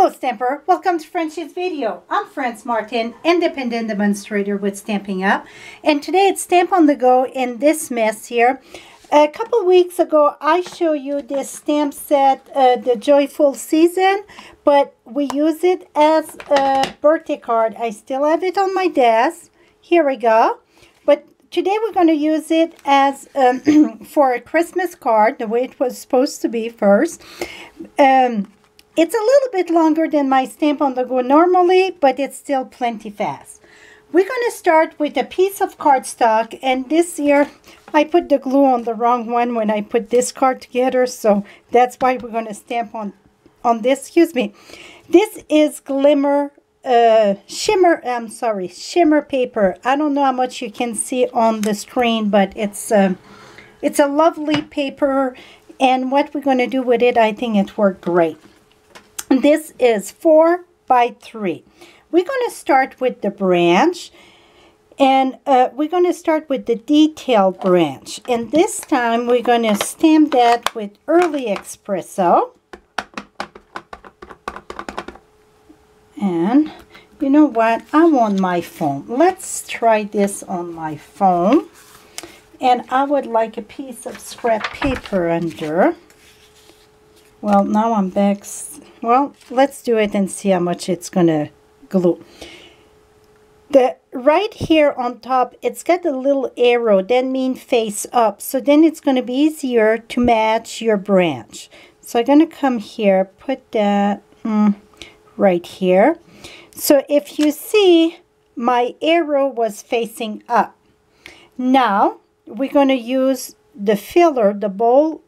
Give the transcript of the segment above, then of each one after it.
Hello Stamper, welcome to Frenchie's video. I'm Frances Martin, independent demonstrator with Stampin' Up. And today it's Stamp on the Go in this mess here. A couple weeks ago I showed you this stamp set, the Joyful Season, but we use it as a birthday card. I still have it on my desk. Here we go. But today we're going to use it as for a Christmas card, the way it was supposed to be first. It's a little bit longer than my Stamp on the Go normally, but it's still plenty fast. We're going to start with a piece of cardstock, and this year I put the glue on the wrong one when I put this card together, so that's why we're going to stamp on this. Excuse me. This is shimmer paper. I don't know how much you can see on the screen, but it's a lovely paper, and what we're going to do with it, I think it worked great. This is 4 by 3. We're going to start with the branch, and we're going to start with the detailed branch. And this time we're going to stamp that with Early Espresso. And you know what? I want my foam. Let's try this on my foam. And I would like a piece of scrap paper under. Well, now I'm back. Well, let's do it and see how much it's going to glue. Right here on top, it's got a little arrow. That means face up. So then it's going to be easier to match your branch. So I'm going to come here, put that right here. So if you see, my arrow was facing up. Now, we're going to use the filler, the bowl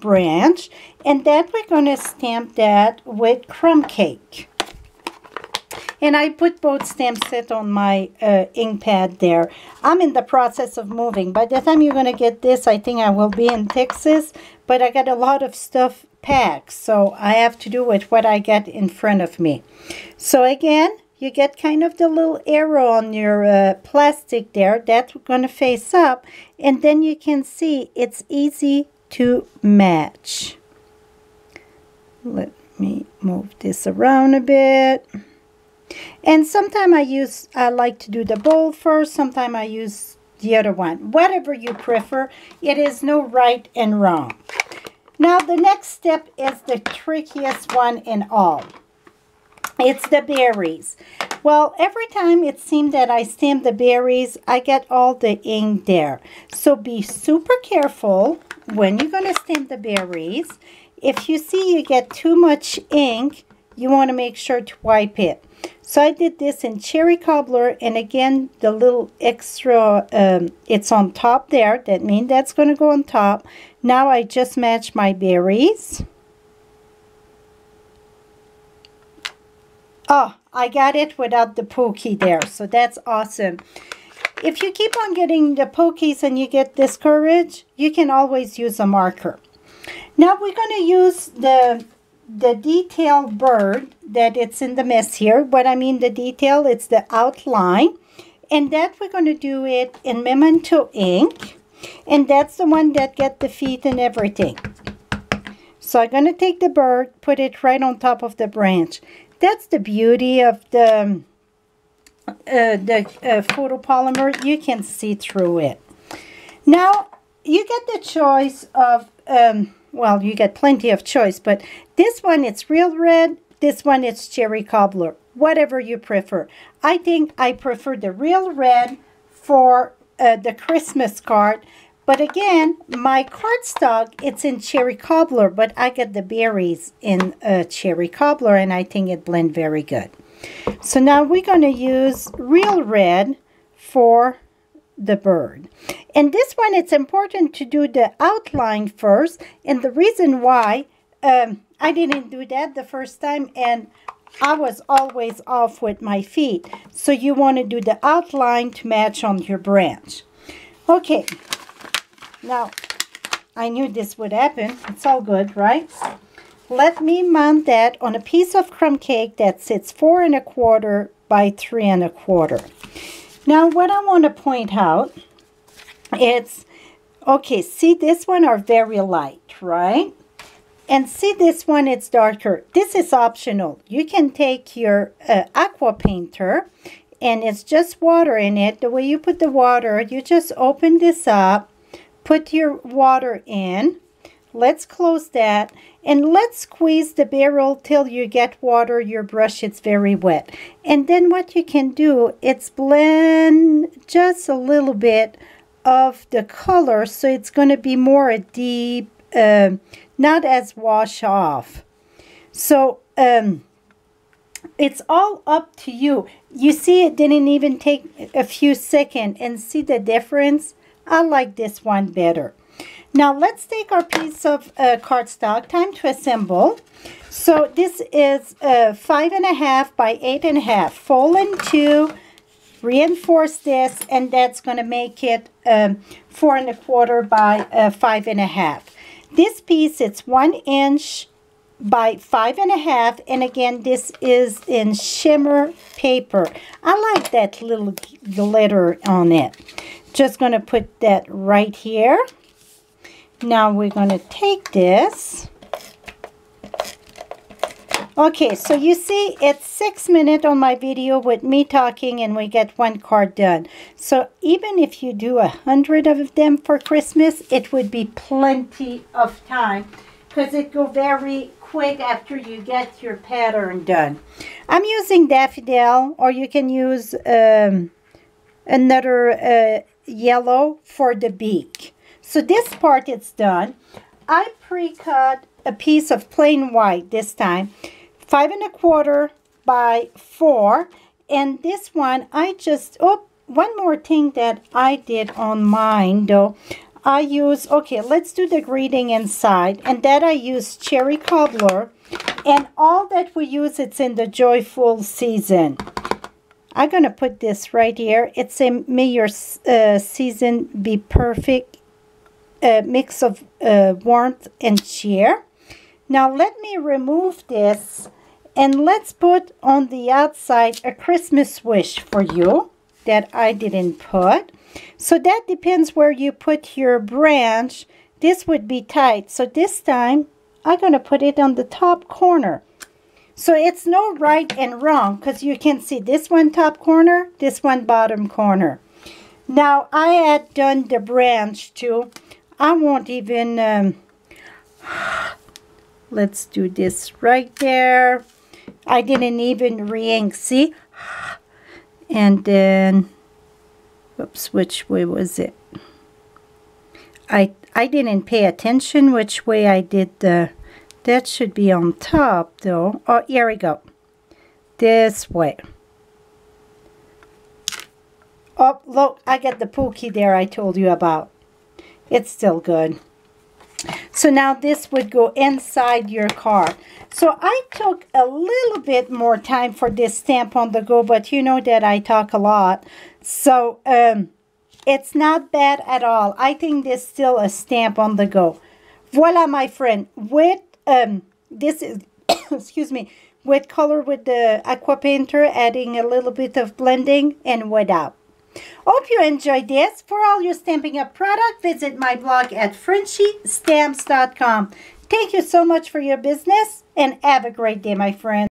branch, and then we're going to stamp that with crumb cake. And I put both stamp sets on my ink pad there. I'm in the process of moving. By the time you're going to get this, I think I will be in Texas, but I got a lot of stuff packed, so I have to do with what I get in front of me. So again, you get kind of the little arrow on your plastic there. That's going to face up, and then you can see it's easy to match. Let me move this around a bit. And sometimes I like to do the bowl first, sometimes I use the other one. Whatever you prefer, it is no right and wrong. Now the next step is the trickiest one in all. It's the berries. Well, every time it seemed that I stamp the berries, I get all the ink there. So be super careful when you're going to stamp the berries. If you see you get too much ink, you want to make sure to wipe it. So I did this in cherry cobbler, and again, the little extra, it's on top there. That means that's going to go on top. Now I just match my berries. Oh, I got it without the pokey there, so that's awesome. If you keep on getting the pokies and you get discouraged, you can always use a marker. Now we're going to use the detail bird that it's in the mess here. What I mean the detail, it's the outline. And that we're going to do it in Memento ink. And that's the one that get the feet and everything. So I'm going to take the bird, put it right on top of the branch. That's the beauty of the photopolymer. You can see through it. Now, you get the choice of, well, you get plenty of choice, but this one, it's real red. This one, it's cherry cobbler. Whatever you prefer. I think I prefer the real red for the Christmas card. But again, my cardstock, it's in cherry cobbler, but I get the berries in cherry cobbler, and I think it blends very good. So now we're going to use real red for the bird. And this one, it's important to do the outline first. And the reason why I didn't do that the first time, and I was always off with my feet. So you want to do the outline to match on your branch. Okay. Now, I knew this would happen. It's all good, right? Let me mount that on a piece of crumb cake that sits 4 1/4 by 3 1/4. Now, what I want to point out, it's, okay, see, this one are very light, right? And see, this one, it's darker. This is optional. You can take your aqua painter, and it's just water in it. The way you put the water, you just open this up, put your water in. Let's close that, and let's squeeze the barrel till you get water. Your brush is very wet. And then what you can do, it's blend just a little bit of the color, so it's going to be more a deep, not as wash off. So it's all up to you. You see, it didn't even take a few seconds, and see the difference? I like this one better. Now let's take our piece of cardstock. Time to assemble. So this is 5.5 by 8.5. Fold in two, reinforce this, and that's going to make it 4.25 by 5.5. This piece, it's 1 inch by 5.5, and again, this is in shimmer paper. I like that little glitter on it. Just going to put that right here. Now we're going to take this. Okay, so you see it's 6 minutes on my video with me talking, and we get one card done. So even if you do 100 of them for Christmas, it would be plenty of time, because it go very quick after you get your pattern done. I'm using daffodil, or you can use another yellow for the beak. So this part is done. I pre-cut a piece of plain white this time, 5.25 by 4. And this one, I just, oh, one more thing that I did on mine though. I use, okay, let's do the greeting inside. And that I use cherry cobbler. And all that we use, it's in the joyful season. I'm going to put this right here. It's a may your season be perfect. Mix of warmth and cheer. Now let me remove this, and let's put on the outside a Christmas wish for you that I didn't put. So that depends where you put your branch. This would be tight, so this time I'm going to put it on the top corner. So it's no right and wrong, because you can see this one top corner, this one bottom corner. Now I had done the branch too. I won't even, let's do this right there. I didn't even re-ink, see? And then, oops, which way was it? I didn't pay attention which way I did the, that should be on top though. Oh, here we go. This way. Oh, look, I got the pokey there I told you about. It's still good. So now this would go inside your card. So I took a little bit more time for this stamp on the go, but you know that I talk a lot. So it's not bad at all. I think this is still a stamp on the go. Voila, my friend. With this is excuse me, with color with the aqua painter, adding a little bit of blending, and without. Hope you enjoyed this. For all your Stampin' Up! Product, visit my blog at Frenchiestamps.com. Thank you so much for your business, and have a great day, my friends.